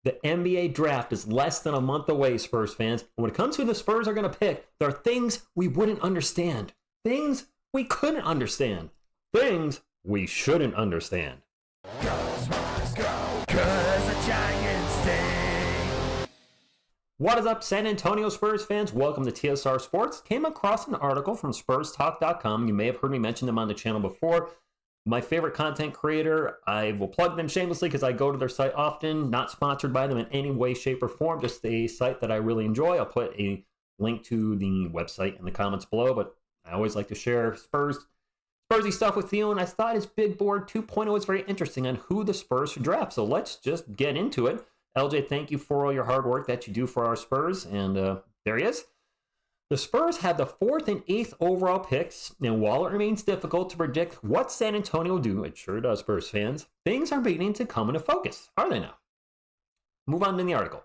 The NBA draft is less than a month away, Spurs fans. When it comes to who the Spurs are going to pick, there are things we wouldn't understand, things we couldn't understand, things we shouldn't understand. Go, Spurs, go, 'cause the Giants stay. What is up, San Antonio Spurs fans? Welcome to TSR Sports. Came across an article from SpursTalk.com. You may have heard me mention them on the channel before. My favorite content creator, I will plug them shamelessly because I go to their site often, not sponsored by them in any way, shape, or form, just a site that I really enjoy. I'll put a link to the website in the comments below, but I always like to share Spursy stuff with you, and I thought his Big Board 2.0 was very interesting on who the Spurs should draft, so let's just get into it. LJ, thank you for all your hard work that you do for our Spurs, and there he is. The Spurs have the 4th and 8th overall picks, and while it remains difficult to predict what San Antonio will do, it sure does, Spurs fans, things are beginning to come into focus, are they now? Move on to the article.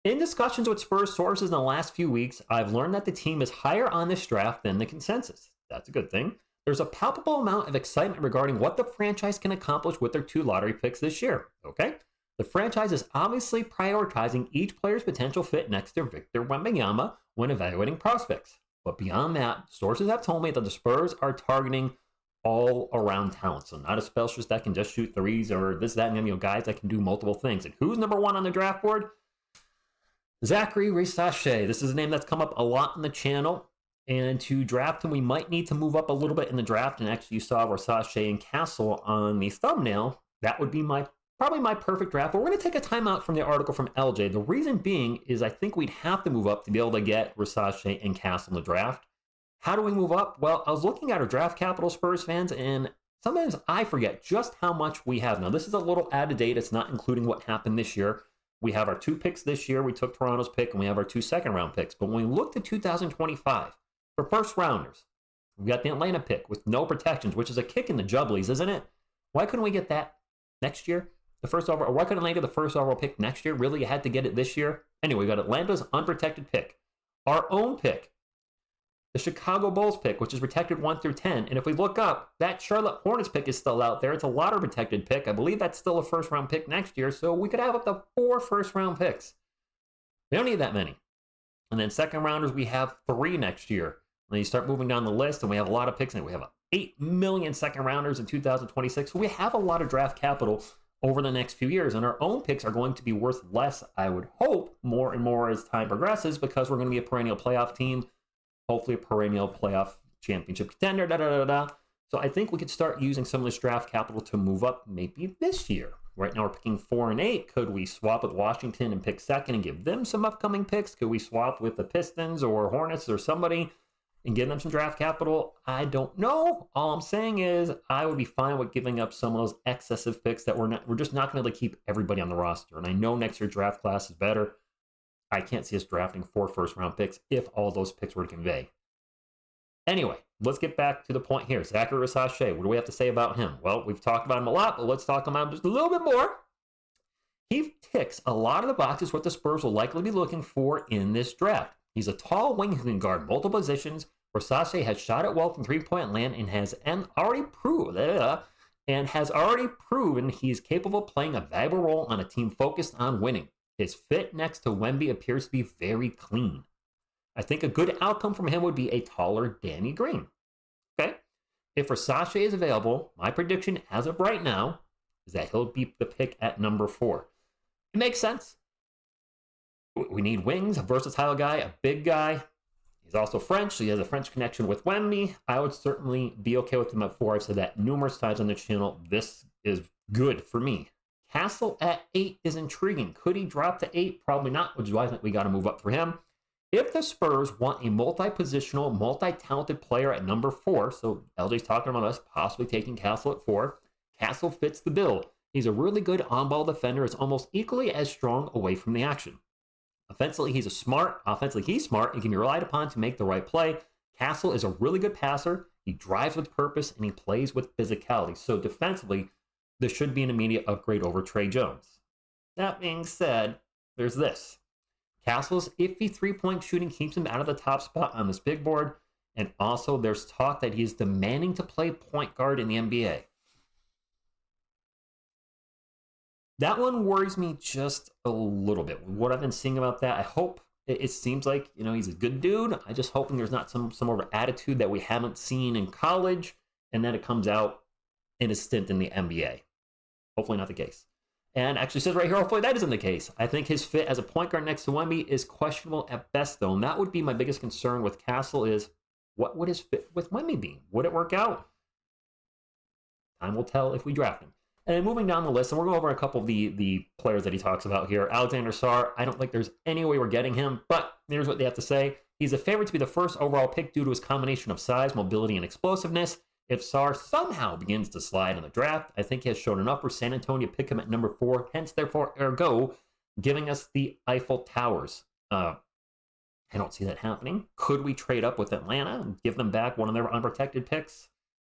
In discussions with Spurs sources in the last few weeks, I've learned that the team is higher on this draft than the consensus. That's a good thing. There's a palpable amount of excitement regarding what the franchise can accomplish with their 2 lottery picks this year, okay? The franchise is obviously prioritizing each player's potential fit next to Victor Wembanyama when evaluating prospects. But beyond that, sources have told me that the Spurs are targeting all-around talent. So not a specialist that can just shoot threes or this, that, and guys that can do multiple things. And who's number 1 on the draft board? Zachary Risacher. This is a name that's come up a lot on the channel. And to draft him, we might need to move up a little bit in the draft. And actually, you saw Risacher and Castle on the thumbnail. That would be probably my perfect draft, but we're going to take a timeout from the article from LJ. The reason being is I think we'd have to move up to be able to get Risacher and Castle in the draft. How do we move up? Well, I was looking at our draft capital, Spurs fans, and sometimes I forget just how much we have. Now, this is a little out of date. It's not including what happened this year. We have our 2 picks this year. We took Toronto's pick, and we have our 2 second-round picks. But when we look to 2025, for first-rounders, we got the Atlanta pick with no protections, which is a kick in the jubblies, isn't it? Why couldn't we get that next year? The first overall, why couldn't Atlanta get the first overall pick next year? Really, you had to get it this year? Anyway, we got Atlanta's unprotected pick. Our own pick. The Chicago Bulls pick, which is protected 1 through 10. And if we look up, that Charlotte Hornets pick is still out there. It's a lottery protected pick. I believe that's still a first-round pick next year. So we could have up to 4 first-round picks. We don't need that many. And then second-rounders, we have 3 next year. And then you start moving down the list, and we have a lot of picks. And we have 8 million second-rounders in 2026. So we have a lot of draft capital over the next few years, and our own picks are going to be worth less, I would hope, more and more as time progresses, because we're going to be a perennial playoff team, hopefully a perennial playoff championship contender, So I think we could start using some of this draft capital to move up maybe this year. Right now we're picking 4 and 8. Could we swap with Washington and pick second and give them some upcoming picks? Could we swap with the Pistons or Hornets or somebody and give them some draft capital? I don't know. All I'm saying is I would be fine with giving up some of those excessive picks that we're just not going to keep everybody on the roster. And I know next year's draft class is better. I can't see us drafting 4 first-round picks if all those picks were to convey. Anyway, let's get back to the point here. Zachary Risacher, what do we have to say about him? Well, we've talked about him a lot, but let's talk about him just a little bit more. He ticks a lot of the boxes what the Spurs will likely be looking for in this draft. He's a tall wing who can guard multiple positions. Risacher has shot it well from three-point land and has already proven he's capable of playing a valuable role on a team focused on winning. His fit next to Wemby appears to be very clean. I think a good outcome from him would be a taller Danny Green. Okay? If Risacher is available, my prediction as of right now is that he'll be the pick at number 4. It makes sense. We need wings, a versatile guy, a big guy. He's also French, so he has a French connection with Wemby. I would certainly be okay with him at 4. I've said that numerous times on the channel. This is good for me. Castle at 8 is intriguing. Could he drop to 8? Probably not, which is why I think we got to move up for him. If the Spurs want a multi-positional, multi-talented player at number 4, so LJ's talking about us possibly taking Castle at 4, Castle fits the bill. He's a really good on-ball defender. Is almost equally as strong away from the action. Offensively, he's smart and can be relied upon to make the right play. Castle is a really good passer. He drives with purpose, and he plays with physicality. So defensively, this should be an immediate upgrade over Trey Jones. That being said, there's this. Castle's iffy three-point shooting keeps him out of the top spot on this big board, and also there's talk that he is demanding to play point guard in the NBA. That one worries me just a little bit. What I've been seeing about that, I hope it seems like, he's a good dude. I just hoping there's not some more attitude that we haven't seen in college, and then it comes out in a stint in the NBA. Hopefully not the case. And actually says right here, hopefully that isn't the case. I think his fit as a point guard next to Wemby is questionable at best, though. And that would be my biggest concern with Castle is, what would his fit with Wemby be? Would it work out? Time will tell if we draft him. And then moving down the list, and we're going over a couple of the players that he talks about here. Alexander Sarr, I don't think there's any way we're getting him, but here's what they have to say. He's a favorite to be the first overall pick due to his combination of size, mobility, and explosiveness. If Sarr somehow begins to slide in the draft, I think he has shown enough for San Antonio to pick him at number 4, hence, therefore, ergo, giving us the Eiffel Towers. I don't see that happening. Could we trade up with Atlanta and give them back one of their unprotected picks?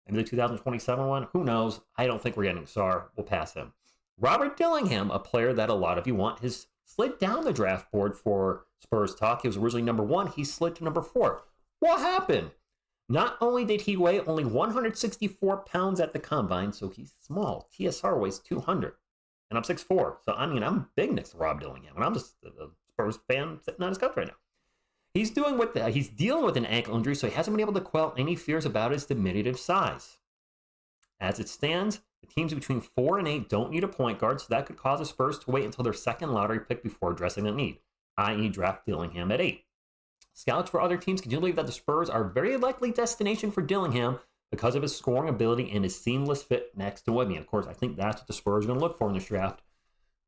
Maybe the 2027 one? Who knows? I don't think we're getting Sarr. We'll pass him. Robert Dillingham, a player that a lot of you want, has slid down the draft board for Spurs talk. He was originally number 1. He slid to number 4. What happened? Not only did he weigh only 164 pounds at the combine, so he's small. TSR weighs 200. And I'm 6'4". So, I'm big next to Rob Dillingham. And I'm just a Spurs fan sitting on his couch right now. He's dealing with an ankle injury, so he hasn't been able to quell any fears about his diminutive size. As it stands, the teams between 4 and 8 don't need a point guard, so that could cause the Spurs to wait until their second lottery pick before addressing the need, i.e. draft Dillingham at 8. Scouts for other teams continue to believe that the Spurs are a very likely destination for Dillingham because of his scoring ability and his seamless fit next to Wemby. And of course, I think that's what the Spurs are going to look for in this draft.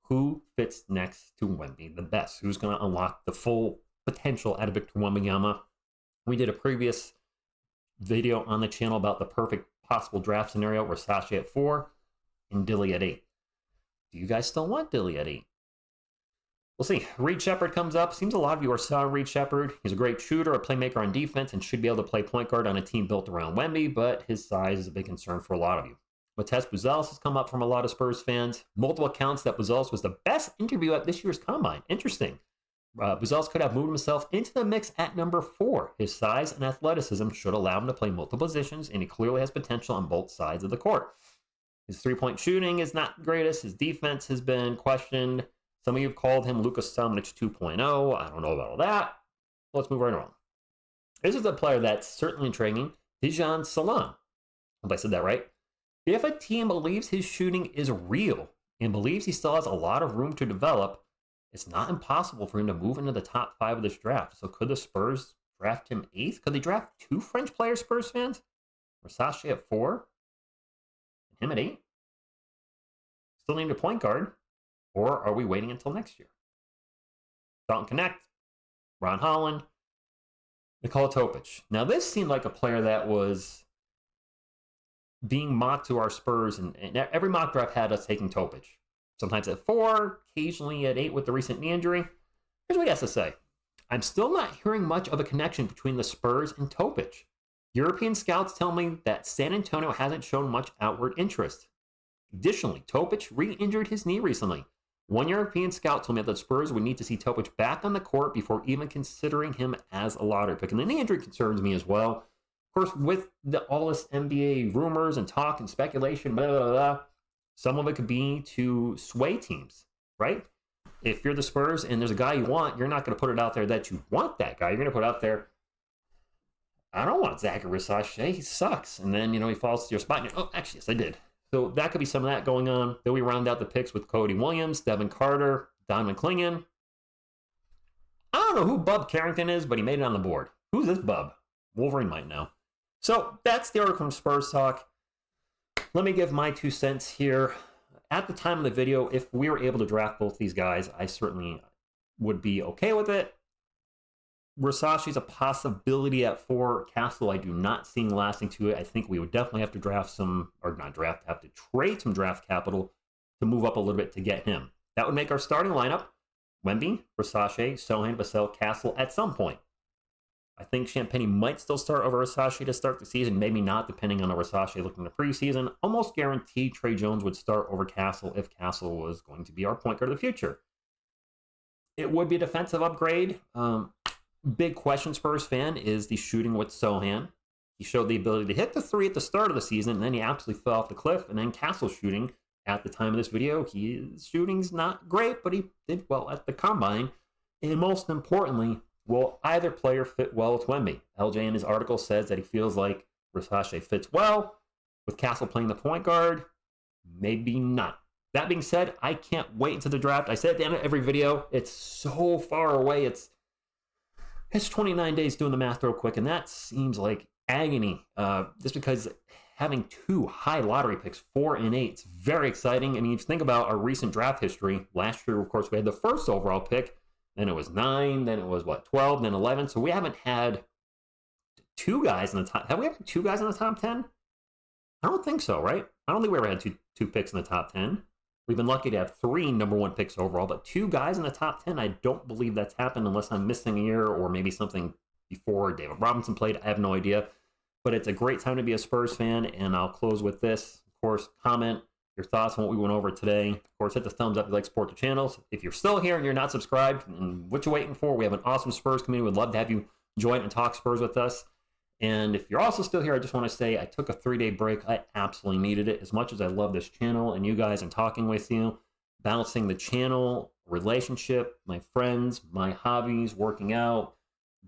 Who fits next to Wemby the best? Who's going to unlock the full potential out of Victor Wembanyama? We did a previous video on the channel about the perfect possible draft scenario, Risacher at 4 and Dilly at 8. Do you guys still want Dilly at 8? We'll see. Reed Shepherd comes up. Seems a lot of you are saw Reed Shepherd. He's a great shooter, a playmaker on defense, and should be able to play point guard on a team built around Wemby, but his size is a big concern for a lot of you. Matisse Buzelis has come up from a lot of Spurs fans. Multiple accounts that Buzelis was the best interview at this year's Combine. Interesting. Buzelis could have moved himself into the mix at number 4. His size and athleticism should allow him to play multiple positions, and he clearly has potential on both sides of the court. His three-point shooting is not the greatest. His defense has been questioned. Some of you have called him Lucas Samanic 2.0. I don't know about all that. Let's move right along. This is a player that's certainly intriguing. Dijon Salam. Hope I said that right. If a team believes his shooting is real and believes he still has a lot of room to develop, it's not impossible for him to move into the top 5 of this draft. So could the Spurs draft him 8th? Could they draft 2 French players, Spurs fans? Risacher at 4? And him at 8? Still need a point guard? Or are we waiting until next year? Dalton Connect, Ron Holland, Nikola Topic. Now this seemed like a player that was being mocked to our Spurs, and every mock draft had us taking Topic. Sometimes at 4, occasionally at 8 with the recent knee injury. Here's what he has to say. I'm still not hearing much of a connection between the Spurs and Topic. European scouts tell me that San Antonio hasn't shown much outward interest. Additionally, Topic re-injured his knee recently. One European scout told me that the Spurs would need to see Topic back on the court before even considering him as a lottery pick. And the knee injury concerns me as well. Of course, with all this NBA rumors and talk and speculation, blah, blah, blah, some of it could be to sway teams, right? If you're the Spurs and there's a guy you want, you're not going to put it out there that you want that guy. You're going to put out there, I don't want Zachary Risacher. He sucks. And then, he falls to your spot. And oh, actually, yes, I did. So that could be some of that going on. Then we round out the picks with Cody Williams, Devin Carter, Don McClingan. I don't know who Bub Carrington is, but he made it on the board. Who's this Bub? Wolverine might know. So that's the article from Spurs Talk. Let me give my 2 cents here. At the time of the video, if we were able to draft both these guys, I certainly would be okay with it. Risacher's a possibility at 4. Castle, I do not see lasting to it. I think we would definitely have to have to trade some draft capital to move up a little bit to get him. That would make our starting lineup Wemby, Risacher, Sochan, Vassell, Castle at some point. I think Champagnie might still start over Risacher to start the season, maybe not, depending on how Risacher looked in the preseason. Almost guaranteed Trey Jones would start over Castle if Castle was going to be our point guard of the future. It would be a defensive upgrade. Big question, Spurs fan, is the shooting with Sochan. He showed the ability to hit the 3 at the start of the season, and then he absolutely fell off the cliff. And then Castle shooting at the time of this video, his shooting's not great, but he did well at the combine. And most importantly, will either player fit well with Wemby? LJ in his article says that he feels like Risacher fits well. With Castle playing the point guard, maybe not. That being said, I can't wait until the draft. I said at the end of every video, it's so far away. It's 29 days doing the math real quick, and that seems like agony. Just because having 2 high lottery picks, 4 and 8, it's very exciting. I mean, if you think about our recent draft history, last year, of course, we had the first overall pick, then it was 9, then it was 12, then 11. So we haven't had 2 guys in the top. Have we ever had 2 guys in the top 10? I don't think so, right? I don't think we ever had two picks in the top 10. We've been lucky to have 3 number 1 picks overall, but 2 guys in the top 10, I don't believe that's happened unless I'm missing a year or maybe something before David Robinson played. I have no idea. But it's a great time to be a Spurs fan, and I'll close with this. Of course, comment your thoughts on what we went over today. Of course, hit the thumbs up if you like support the channels. If you're still here and you're not subscribed, and what you waiting for? We have an awesome Spurs community. We'd love to have you join and talk Spurs with us. And if you're also still here, I just want to say I took a 3-day break. I absolutely needed it. As much as I love this channel and you guys and talking with you, balancing the channel, relationship, my friends, my hobbies, working out,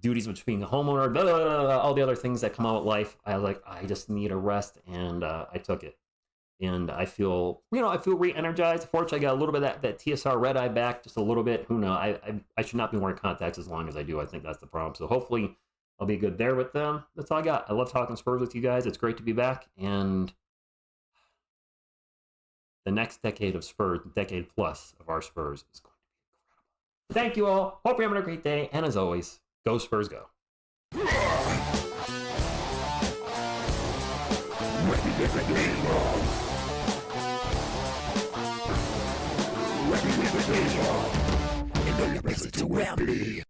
duties of being a homeowner, blah, blah, blah, blah, all the other things that come out with life. I was like, I just need a rest, and I took it. And I feel re-energized. Fortunately, I got a little bit of that TSR red eye back, just a little bit. Who knows? I should not be wearing contacts as long as I do. I think that's the problem. So hopefully I'll be good there with them. That's all I got. I love talking Spurs with you guys. It's great to be back. And the next decade of Spurs, decade plus of our Spurs, is going to be incredible. Thank you all. Hope you're having a great day. And as always, go Spurs, go. And then you pass it to Wemby.